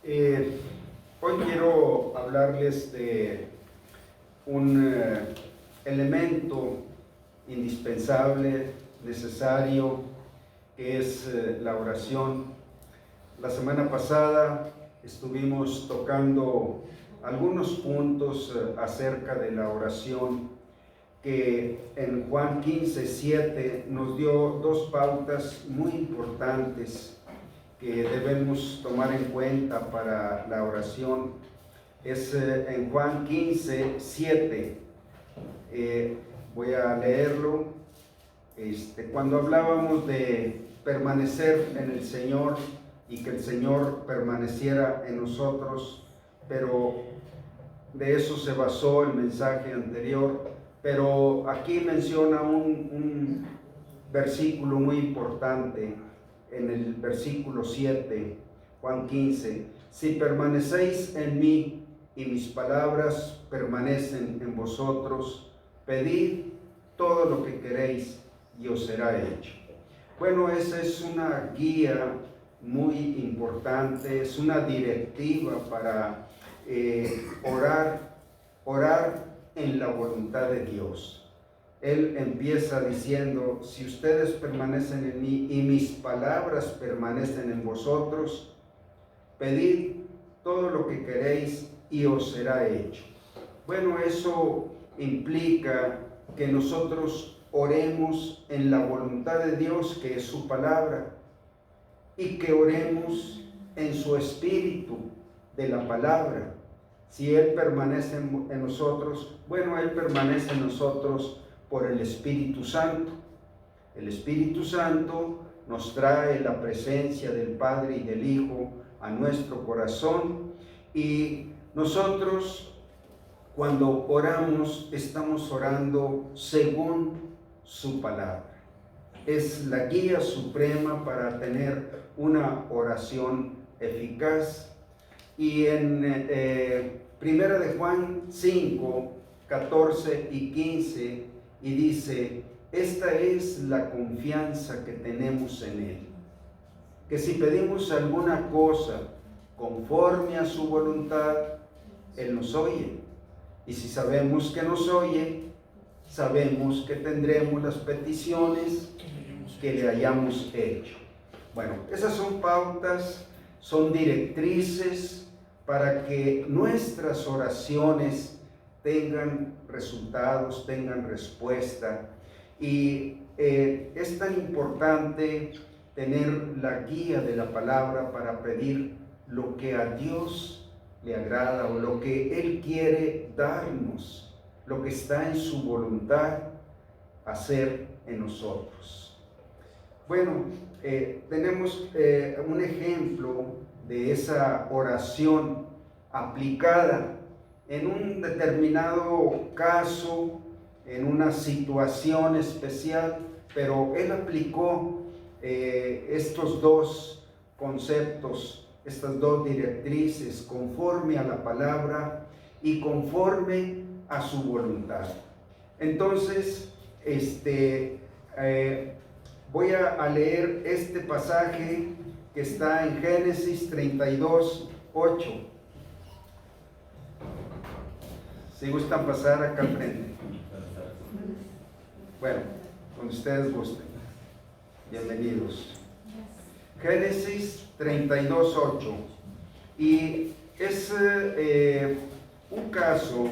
Eh, Hoy quiero hablarles de un elemento indispensable, necesario, que es la oración. La semana pasada estuvimos tocando algunos puntos acerca de la oración, que en Juan 15:7 nos dio dos pautas muy importantes que debemos tomar en cuenta para la oración. Es en Juan 15:7. Voy a leerlo. Cuando hablábamos de permanecer en el Señor y que el Señor permaneciera en nosotros, pero de eso se basó el mensaje anterior. Pero aquí menciona un versículo muy importante. En el versículo 7, Juan 15, si permanecéis en mí y mis palabras permanecen en vosotros, pedid todo lo que queréis y os será hecho. Bueno, esa es una guía muy importante, es una directiva para orar en la voluntad de Dios. Él empieza diciendo, si ustedes permanecen en mí y mis palabras permanecen en vosotros, pedid todo lo que queréis y os será hecho. Bueno, eso implica que nosotros oremos en la voluntad de Dios, que es su palabra, y que oremos en su espíritu de la palabra. Si Él permanece en nosotros, bueno, Él permanece en nosotros por el Espíritu Santo. El Espíritu Santo nos trae la presencia del Padre y del Hijo a nuestro corazón, y nosotros cuando oramos estamos orando según su palabra. Es la guía suprema para tener una oración eficaz. Y en Primera de Juan 5, 14 y 15, y dice, esta es la confianza que tenemos en Él, que si pedimos alguna cosa conforme a su voluntad, Él nos oye. Y si sabemos que nos oye, sabemos que tendremos las peticiones que le hayamos hecho. Bueno, esas son pautas, son directrices para que nuestras oraciones tengan resultados, tengan respuesta. Y es tan importante tener la guía de la palabra para pedir lo que a Dios le agrada o lo que Él quiere darnos, lo que está en su voluntad hacer en nosotros. Bueno, tenemos un ejemplo de esa oración aplicada en un determinado caso, en una situación especial, pero Él aplicó estos dos conceptos, estas dos directrices, conforme a la palabra y conforme a su voluntad. Entonces, voy a leer este pasaje que está en Génesis 32, 8. Si gustan pasar acá al frente. Bueno, cuando ustedes gusten. Bienvenidos. Génesis 32, 8. Y es un caso,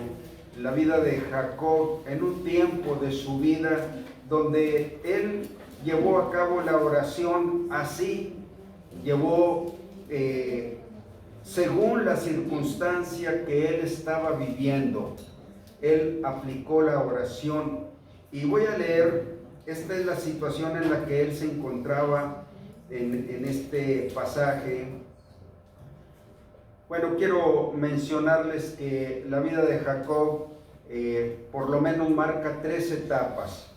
la vida de Jacob, en un tiempo de su vida donde él llevó a cabo la oración así, llevó según la circunstancia que él estaba viviendo, él aplicó la oración. Y voy a leer, esta es la situación en la que él se encontraba en este pasaje. Bueno, quiero mencionarles que la vida de Jacob por lo menos marca 3 etapas.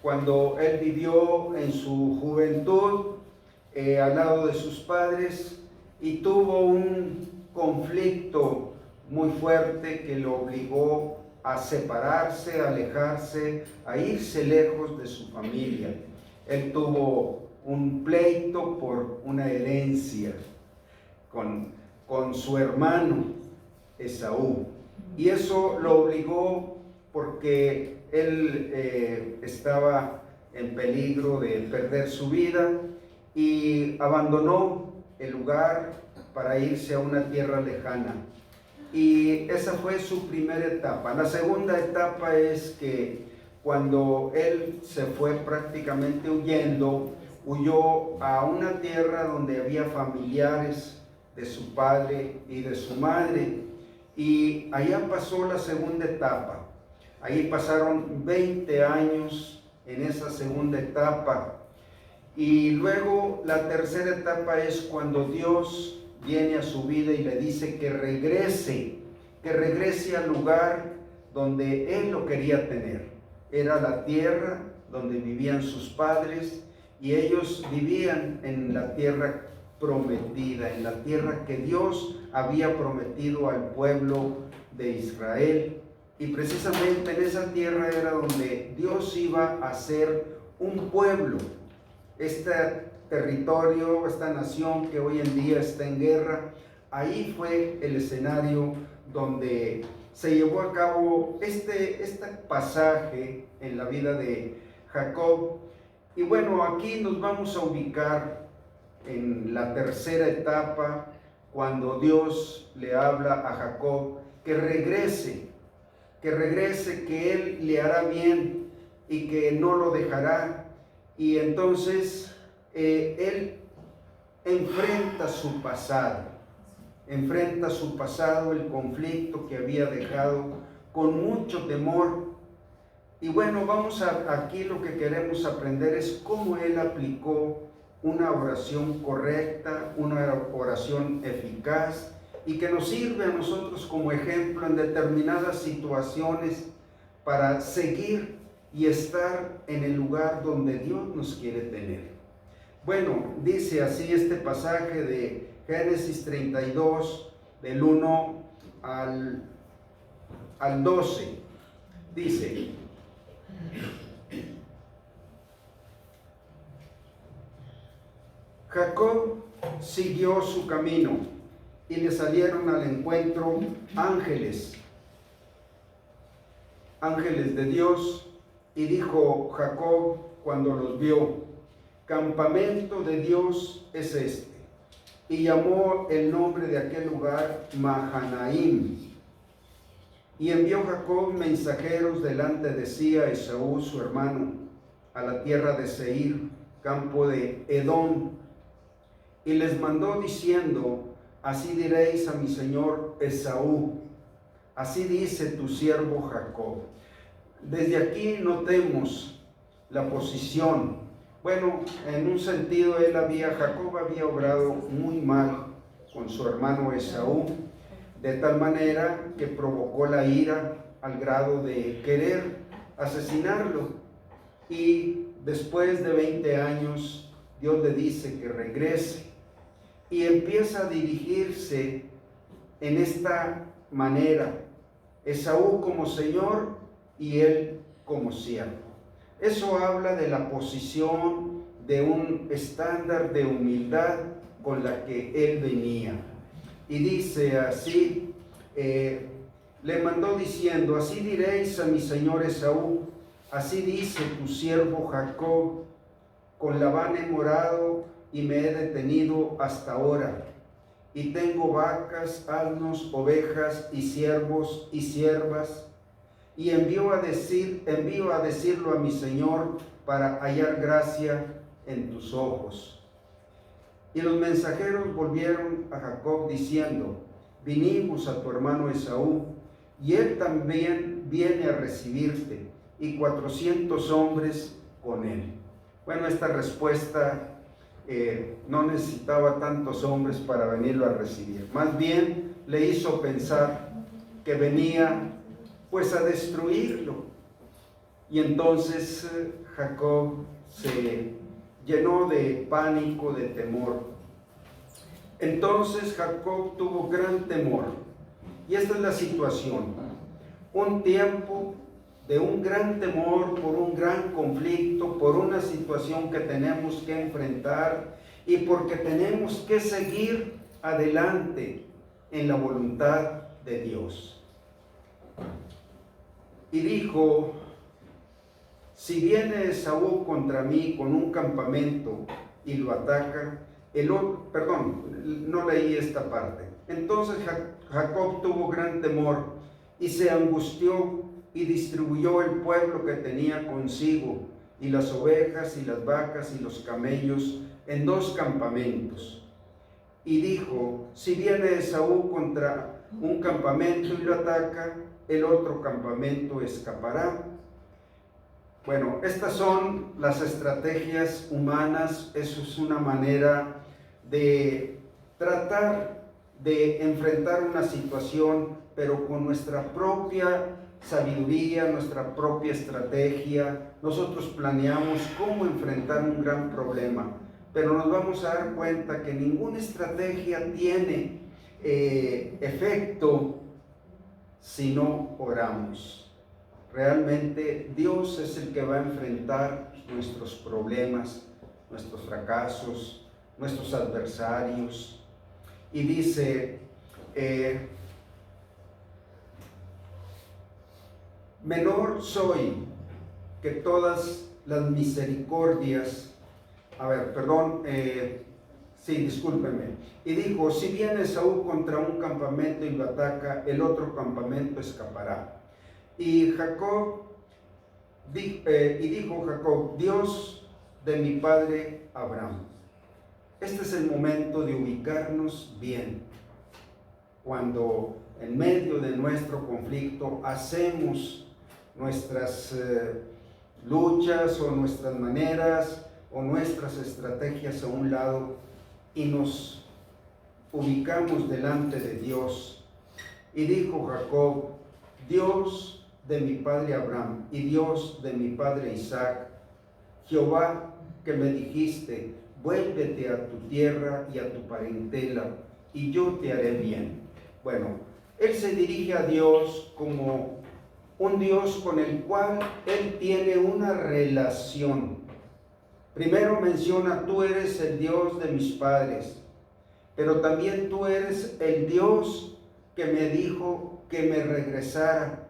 Cuando él vivió en su juventud al lado de sus padres y tuvo un conflicto muy fuerte que lo obligó a separarse, a alejarse, a irse lejos de su familia. Él tuvo un pleito por una herencia con con su hermano Esaú. Y eso lo obligó porque él estaba en peligro de perder su vida y abandonó el lugar para irse a una tierra lejana. Y esa fue su primera etapa. La segunda etapa es que cuando él se fue prácticamente huyó a una tierra donde había familiares de su padre y de su madre. Y allá pasó la segunda etapa. Ahí pasaron 20 años en esa segunda etapa. Y luego la tercera etapa es cuando Dios viene a su vida y le dice que regrese al lugar donde él lo quería tener. Era la tierra donde vivían sus padres y ellos vivían en la tierra prometida, en la tierra que Dios había prometido al pueblo de Israel. Y precisamente en esa tierra era donde Dios iba a hacer un pueblo. Este territorio, esta nación que hoy en día está en guerra, ahí fue el escenario donde se llevó a cabo este pasaje en la vida de Jacob. Y bueno, aquí nos vamos a ubicar en la tercera etapa, cuando Dios le habla a Jacob que regrese, que él le hará bien y que no lo dejará. Y entonces él enfrenta su pasado, el conflicto que había dejado con mucho temor. Y bueno, aquí lo que queremos aprender es cómo él aplicó una oración correcta, una oración eficaz y que nos sirve a nosotros como ejemplo en determinadas situaciones para seguir y estar en el lugar donde Dios nos quiere tener. Bueno, dice así este pasaje de Génesis 32, del 1 al 12. Dice: Jacob siguió su camino y le salieron al encuentro ángeles de Dios, y dijo Jacob cuando los vio: campamento de Dios es este. Y llamó el nombre de aquel lugar Mahanaim. Y envió Jacob mensajeros delante de sí a Esaú su hermano, a la tierra de Seir, campo de Edom, y les mandó diciendo: así diréis a mi señor Esaú, así dice tu siervo Jacob. Desde aquí notemos la posición. Bueno, en un sentido Jacob había obrado muy mal con su hermano Esaú, de tal manera que provocó la ira al grado de querer asesinarlo. Y después de 20 años, Dios le dice que regrese y empieza a dirigirse en esta manera: Esaú como señor y él como siervo. Eso habla de la posición, de un estándar de humildad con la que él venía. Y dice así, le mandó diciendo: así diréis a mi señor Esaú, así dice tu siervo Jacob, con Labán he morado y me he detenido hasta ahora, y tengo vacas, asnos, ovejas y siervos y siervas, y envío a decirlo a mi señor para hallar gracia en tus ojos. Y los mensajeros volvieron a Jacob diciendo: vinimos a tu hermano Esaú, y él también viene a recibirte, y 400 hombres con él. Bueno, esta respuesta no necesitaba tantos hombres para venirlo a recibir. Más bien le hizo pensar que venía pues a destruirlo. Y entonces Jacob se llenó de pánico, de temor. Entonces Jacob tuvo gran temor. Y esta es la situación. Un tiempo de un gran temor por un gran conflicto, por una situación que tenemos que enfrentar y porque tenemos que seguir adelante. en la voluntad de Dios. Y dijo: si viene Esaú contra mí con un campamento y lo ataca, no leí esta parte. Entonces Jacob tuvo gran temor y se angustió y distribuyó el pueblo que tenía consigo, y las ovejas y las vacas y los camellos en 2 campamentos. Y dijo: si viene Esaú contra un campamento y lo ataca, el otro campamento escapará. Bueno, estas son las estrategias humanas. Eso es una manera de tratar de enfrentar una situación, pero con nuestra propia sabiduría, nuestra propia estrategia. Nosotros planeamos cómo enfrentar un gran problema, pero nos vamos a dar cuenta que ninguna estrategia tiene efecto si no oramos. Realmente Dios es el que va a enfrentar nuestros problemas, nuestros fracasos, nuestros adversarios. Y dice, menor soy que todas las misericordias. Discúlpenme. Y dijo: si viene Esaú contra un campamento y lo ataca, el otro campamento escapará. Y dijo Jacob: Dios de mi padre Abraham. Este es el momento de ubicarnos bien. Cuando en medio de nuestro conflicto hacemos nuestras luchas o nuestras maneras o nuestras estrategias a un lado y nos ubicamos delante de Dios. Y dijo Jacob: Dios de mi padre Abraham y Dios de mi padre Isaac, Jehová que me dijiste: vuélvete a tu tierra y a tu parentela, y yo te haré bien. Bueno, él se dirige a Dios como un Dios con el cual él tiene una relación. Primero menciona: tú eres el Dios de mis padres, pero también tú eres el Dios que me dijo que me regresara.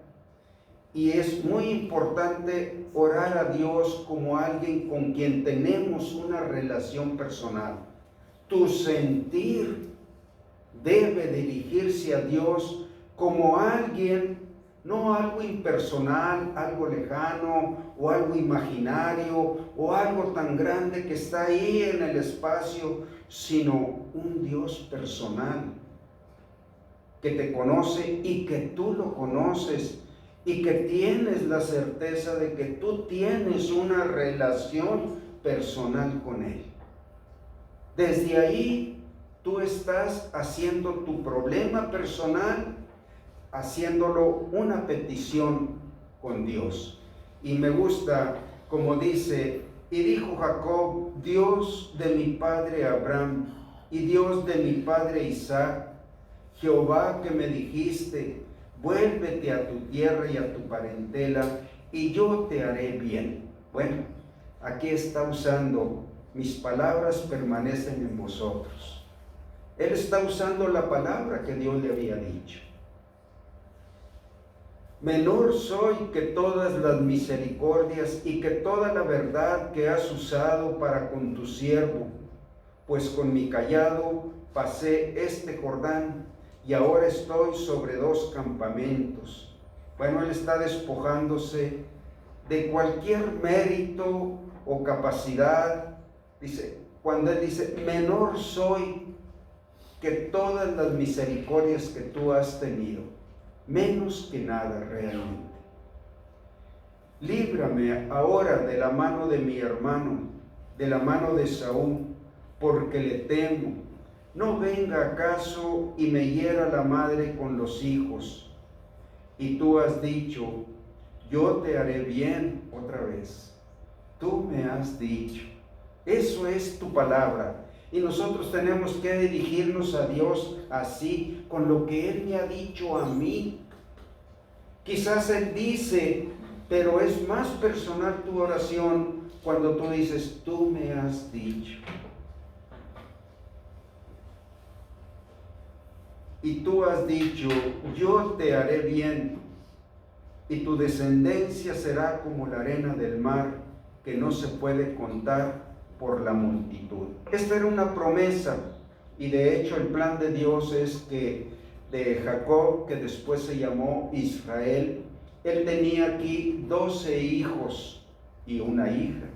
Y es muy importante orar a Dios como alguien con quien tenemos una relación personal. Tu sentir debe dirigirse a Dios como alguien, no algo impersonal, algo lejano o algo imaginario o algo tan grande que está ahí en el espacio, sino un Dios personal que te conoce y que tú lo conoces, y que tienes la certeza de que tú tienes una relación personal con Él. Desde ahí tú estás haciendo tu problema personal, haciéndolo una petición con Dios. Y me gusta como dice: y dijo Jacob: Dios de mi padre Abraham y Dios de mi padre Isaac, Jehová que me dijiste: vuélvete a tu tierra y a tu parentela, y yo te haré bien. Bueno, aquí está usando: mis palabras permanecen en vosotros. Él está usando la palabra que Dios le había dicho. Menor soy que todas las misericordias y que toda la verdad que has usado para con tu siervo, pues con mi cayado pasé este Jordán, y ahora estoy sobre 2 campamentos. Bueno, él está despojándose de cualquier mérito o capacidad. Dice, cuando él dice: menor soy que todas las misericordias que tú has tenido, menos que nada realmente. Líbrame ahora de la mano de mi hermano, de la mano de Esaú, porque le temo. No venga acaso y me hiera la madre con los hijos. Y tú has dicho: yo te haré bien. Otra vez, tú me has dicho. Eso es tu palabra. Y nosotros tenemos que dirigirnos a Dios así, con lo que Él me ha dicho a mí. Quizás Él dice, pero es más personal tu oración cuando tú dices: tú me has dicho. y tú has dicho, yo te haré bien, y tu descendencia será como la arena del mar, que no se puede contar por la multitud. Esta era una promesa, y de hecho el plan de Dios es que de Jacob, que después se llamó Israel, él tenía aquí 12 hijos y una hija.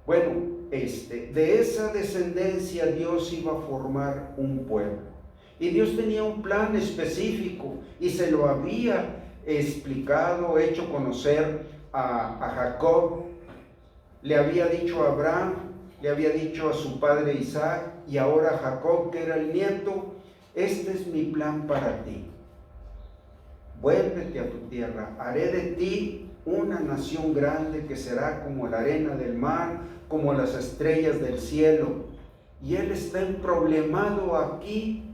Bueno, de esa descendencia Dios iba a formar un pueblo. Y Dios tenía un plan específico y se lo había explicado, hecho conocer a Jacob. Le había dicho a Abraham, le había dicho a su padre Isaac y ahora a Jacob, que era el nieto, este es mi plan para ti. Vuélvete a tu tierra, haré de ti una nación grande que será como la arena del mar, como las estrellas del cielo. Y él está emproblemado aquí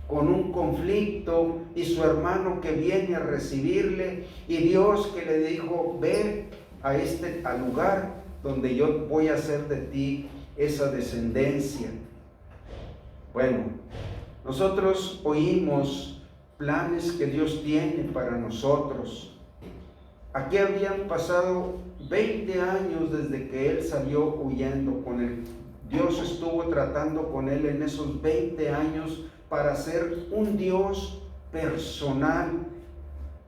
con un conflicto y su hermano que viene a recibirle y Dios que le dijo, ve al lugar donde yo voy a hacer de ti esa descendencia. Bueno, nosotros oímos planes que Dios tiene para nosotros. Aquí habían pasado 20 años desde que él salió huyendo con él. Dios estuvo tratando con él en esos 20 años para ser un Dios personal,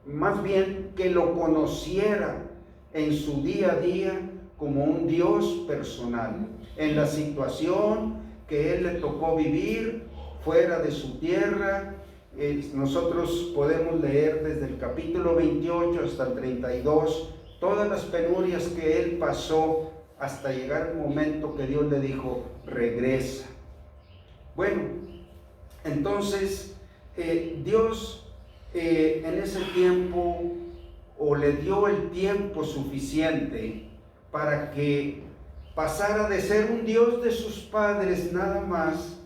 más bien que lo conociera en su día a día como un Dios personal. En la situación que él le tocó vivir fuera de su tierra, nosotros podemos leer desde el capítulo 28 hasta el 32 todas las penurias que él pasó hasta llegar el momento que Dios le dijo, regresa. Bueno, entonces Dios en ese tiempo o le dio el tiempo suficiente para que pasara de ser un Dios de sus padres nada más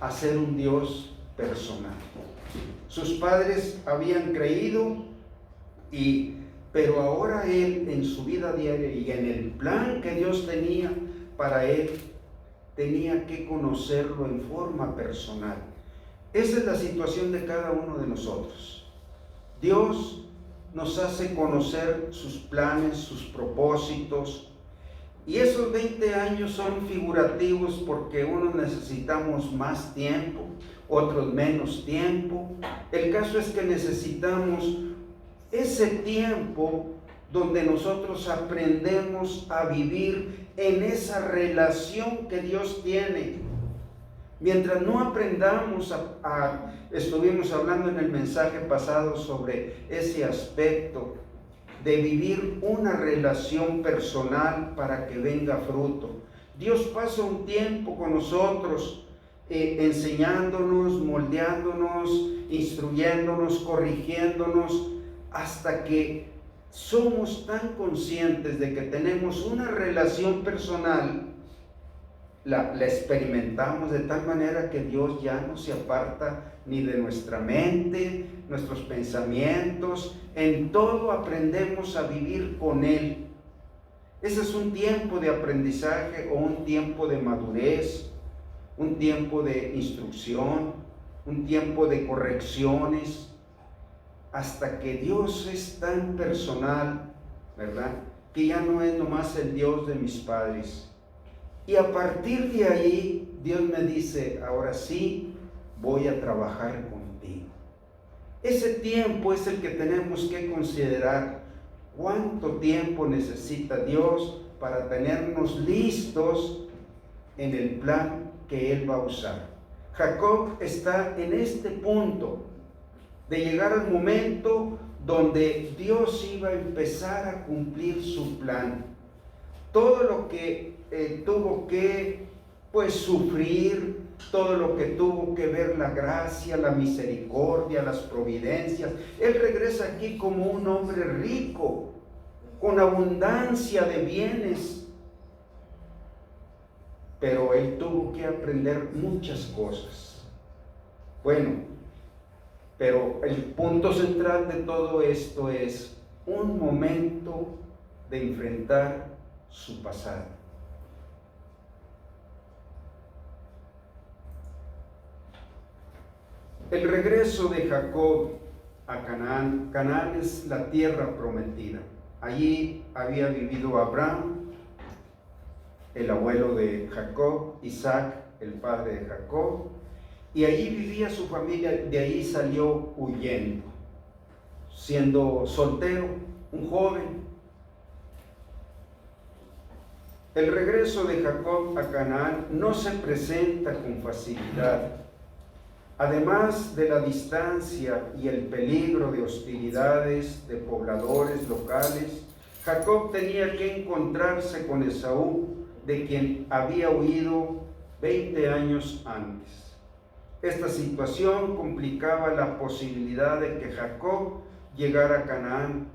a ser un Dios personal. Sus padres habían creído, pero ahora él en su vida diaria y en el plan que Dios tenía para él, tenía que conocerlo en forma personal. Esa es la situación de cada uno de nosotros. Dios nos hace conocer sus planes, sus propósitos, y esos 20 años son figurativos porque unos necesitamos más tiempo, otros menos tiempo. El caso es que necesitamos ese tiempo donde nosotros aprendemos a vivir en esa relación que Dios tiene. Mientras no aprendamos estuvimos hablando en el mensaje pasado sobre ese aspecto de vivir una relación personal para que venga fruto. Dios pasa un tiempo con nosotros, enseñándonos, moldeándonos, instruyéndonos, corrigiéndonos, hasta que somos tan conscientes de que tenemos una relación personal, la experimentamos de tal manera que Dios ya no se aparta ni de nuestra mente, nuestros pensamientos, en todo aprendemos a vivir con Él. Ese es un tiempo de aprendizaje o un tiempo de madurez, un tiempo de instrucción, un tiempo de correcciones, hasta que Dios es tan personal, ¿verdad? Que ya no es nomás el Dios de mis padres. Y a partir de ahí, Dios me dice, ahora sí, voy a trabajar contigo. Ese tiempo es el que tenemos que considerar. ¿Cuánto tiempo necesita Dios para tenernos listos en el plan que Él va a usar? Jacob está en este punto de llegar al momento donde Dios iba a empezar a cumplir su plan. Todo lo que tuvo que sufrir, todo lo que tuvo que ver la gracia, la misericordia, las providencias. Él regresa aquí como un hombre rico, con abundancia de bienes, pero él tuvo que aprender muchas cosas. Bueno, pero el punto central de todo esto es un momento de enfrentar su pasado. El regreso de Jacob a Canaán. Canaán es la tierra prometida. Allí había vivido Abraham, el abuelo de Jacob, Isaac, el padre de Jacob, y allí vivía su familia. De ahí salió huyendo, siendo soltero, un joven. El regreso de Jacob a Canaán no se presenta con facilidad. Además de la distancia y el peligro de hostilidades de pobladores locales, Jacob tenía que encontrarse con Esaú, de quien había huido 20 años antes. Esta situación complicaba la posibilidad de que Jacob llegara a Canaán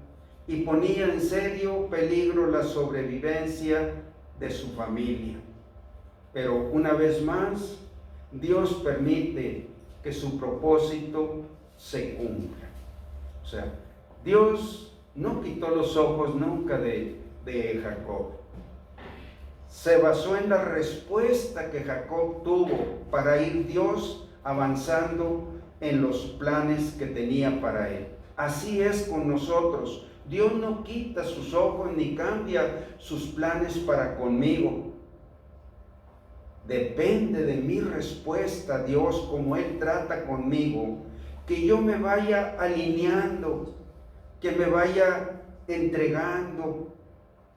y ponía en serio peligro la sobrevivencia de su familia. Pero una vez más, Dios permite que su propósito se cumpla. O sea, Dios no quitó los ojos nunca de Jacob. Se basó en la respuesta que Jacob tuvo para ir Dios avanzando en los planes que tenía para él. Así es con nosotros. Dios no quita sus ojos ni cambia sus planes para conmigo. Depende de mi respuesta a Dios, como Él trata conmigo, que yo me vaya alineando, que me vaya entregando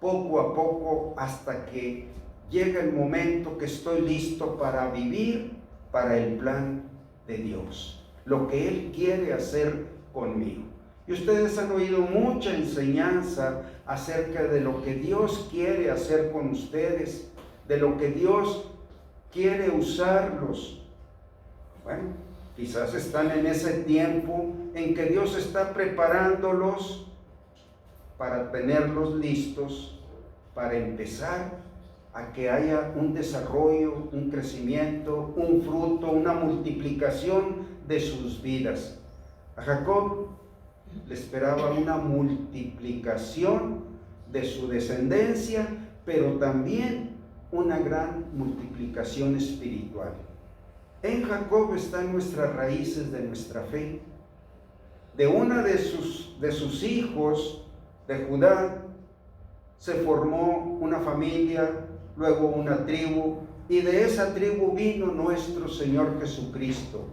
poco a poco hasta que llegue el momento que estoy listo para vivir para el plan de Dios, lo que Él quiere hacer conmigo. Y ustedes han oído mucha enseñanza acerca de lo que Dios quiere hacer con ustedes, de lo que Dios quiere usarlos. Bueno, quizás están en ese tiempo en que Dios está preparándolos para tenerlos listos para empezar a que haya un desarrollo, un crecimiento, un fruto, una multiplicación de sus vidas. A Jacob le esperaba una multiplicación de su descendencia, pero también una gran multiplicación espiritual. En Jacob están nuestras raíces de nuestra fe. De una de sus hijos, de Judá, se formó una familia, luego una tribu, y de esa tribu vino nuestro Señor Jesucristo.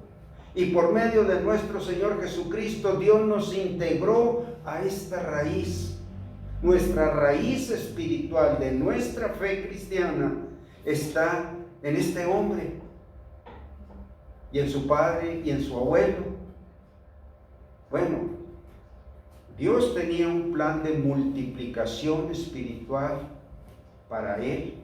Y por medio de nuestro Señor Jesucristo, Dios nos integró a esta raíz. Nuestra raíz espiritual de nuestra fe cristiana está en este hombre, y en su padre, y en su abuelo. Bueno, Dios tenía un plan de multiplicación espiritual para él,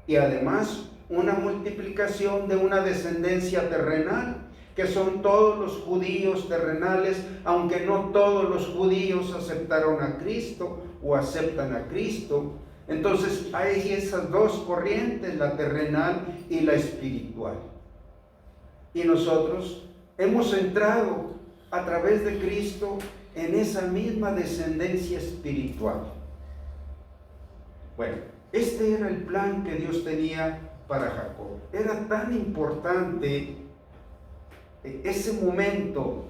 y además una multiplicación de una descendencia terrenal, que son todos los judíos terrenales, aunque no todos los judíos aceptaron a Cristo o aceptan a Cristo. Entonces hay esas dos corrientes, la terrenal y la espiritual. Y nosotros hemos entrado a través de Cristo en esa misma descendencia espiritual. Bueno, este era el plan que Dios tenía para Jacob. Era tan importante ese momento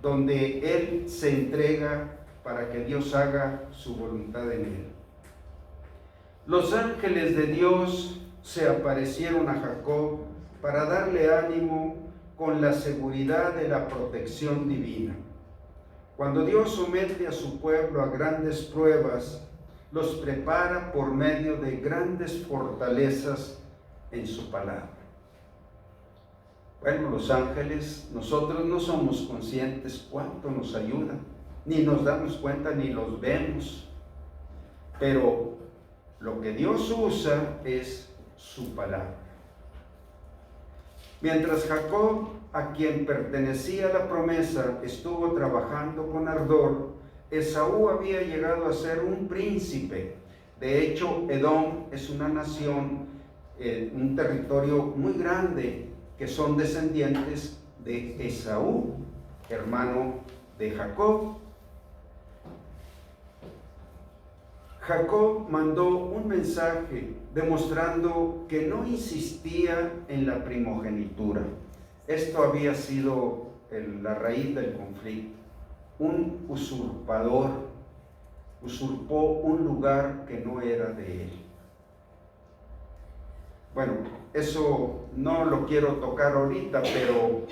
donde él se entrega para que Dios haga su voluntad en él. Los ángeles de Dios se aparecieron a Jacob para darle ánimo con la seguridad de la protección divina. Cuando Dios somete a su pueblo a grandes pruebas, los prepara por medio de grandes fortalezas en su palabra. Bueno, los ángeles, nosotros no somos conscientes cuánto nos ayudan, ni nos damos cuenta, ni los vemos, pero lo que Dios usa es su palabra. Mientras Jacob, a quien pertenecía la promesa, estuvo trabajando con ardor, Esaú había llegado a ser un príncipe. De hecho, Edom es una nación, un territorio muy grande, que son descendientes de Esaú, hermano de Jacob. Jacob mandó un mensaje demostrando que no insistía en la primogenitura. Esto había sido la raíz del conflicto. Un usurpador usurpó un lugar que no era de él. Bueno, eso no lo quiero tocar ahorita, pero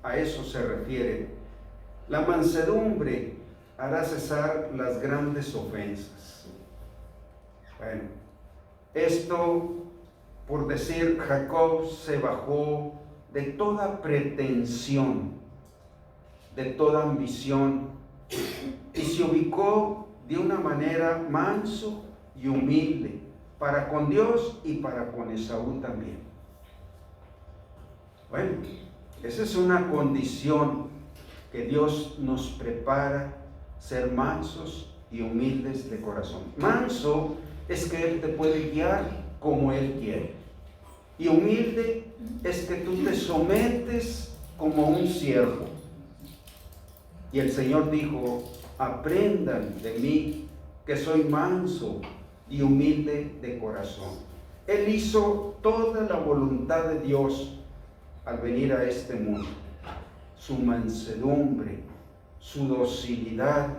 a eso se refiere. La mansedumbre hará cesar las grandes ofensas. Bueno, esto, por decir, Jacob se bajó de toda pretensión, de toda ambición, y se ubicó de una manera manso y humilde, para con Dios y para con Esaú también. Bueno, esa es una condición que Dios nos prepara, ser mansos y humildes de corazón. Manso es que Él te puede guiar como Él quiere. Y humilde es que tú te sometes como un siervo. Y el Señor dijo: aprendan de mí, que soy manso y humilde de corazón. Él hizo toda la voluntad de Dios al venir a este mundo. Su mansedumbre, su docilidad,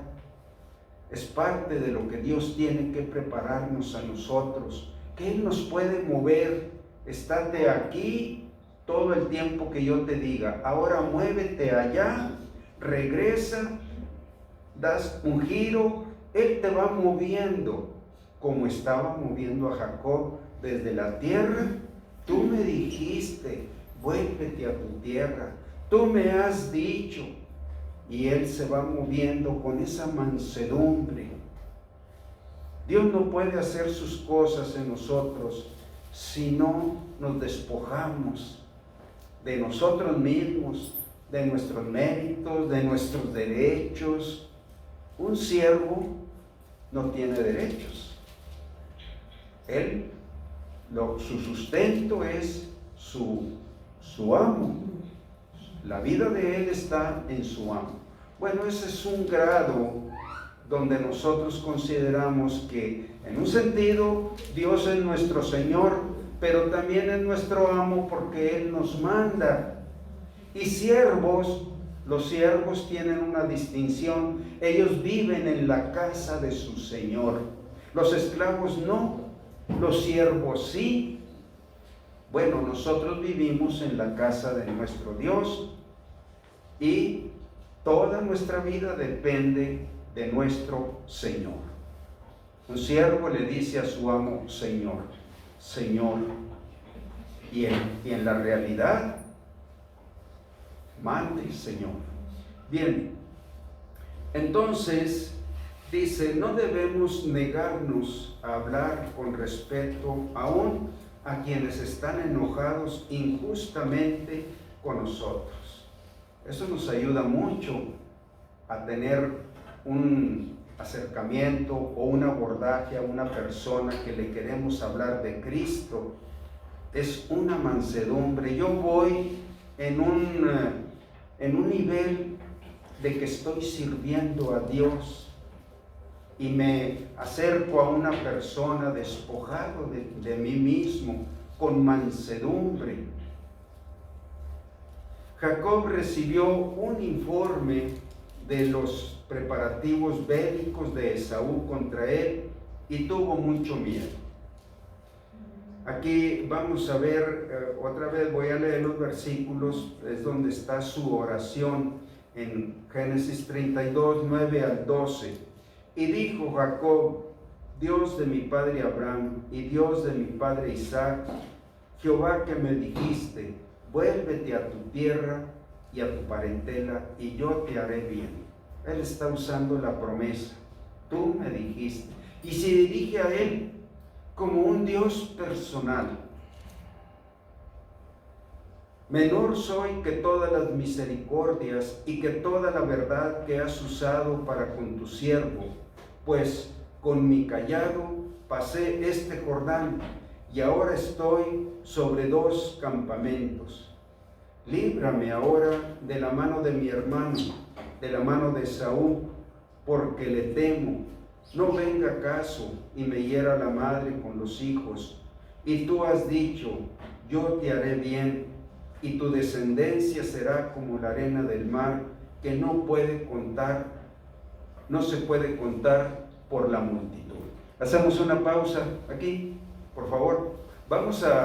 es parte de lo que Dios tiene que prepararnos a nosotros, que Él nos puede mover. Estate aquí todo el tiempo que yo te diga, ahora muévete allá, regresa, das un giro, Él te va moviendo, como estaba moviendo a Jacob desde la tierra. Tú me dijiste, vuélvete a tu tierra, tú me has dicho, y Él se va moviendo con esa mansedumbre. Dios no puede hacer sus cosas en nosotros si no nos despojamos de nosotros mismos, de nuestros méritos, de nuestros derechos. Un siervo no tiene derechos. Su sustento es su amo. La vida de él está en su amo. Bueno, ese es un grado donde nosotros consideramos que, en un sentido, Dios es nuestro Señor, pero también es nuestro amo porque Él nos manda. Y siervos, los siervos tienen una distinción. Ellos viven en la casa de su Señor. Los esclavos no, los siervos sí. Bueno, nosotros vivimos en la casa de nuestro Dios y toda nuestra vida depende de nuestro Señor. Un siervo le dice a su amo: Señor, Señor. Y en la realidad, mande, Señor. Bien, entonces dice: no debemos negarnos a hablar con respeto aún a quienes están enojados injustamente con nosotros. Eso nos ayuda mucho a tener un acercamiento o un abordaje a una persona que le queremos hablar de Cristo. Es una mansedumbre. Yo voy en un nivel de que estoy sirviendo a Dios y me acerco a una persona despojado de mí mismo, con mansedumbre. Jacob recibió un informe de los preparativos bélicos de Esaú contra él y tuvo mucho miedo. Aquí vamos a ver, otra vez voy a leer los versículos, es donde está su oración en Génesis 32, 9 al 12. Y dijo Jacob: Dios de mi padre Abraham y Dios de mi padre Isaac, Jehová que me dijiste, vuélvete a tu tierra y a tu parentela, y yo te haré bien. Él está usando la promesa. Tú me dijiste. Y se dirige a él como un Dios personal. Menor soy que todas las misericordias y que toda la verdad que has usado para con tu siervo, pues con mi cayado pasé este Jordán y ahora estoy sobre 2 campamentos. Líbrame ahora de la mano de mi hermano, de la mano de Esaú, porque le temo. No venga caso y me hiera la madre con los hijos. Y tú has dicho: yo te haré bien. y tu descendencia será como la arena del mar, que no se puede contar por la multitud. Hacemos una pausa aquí, por favor. Vamos a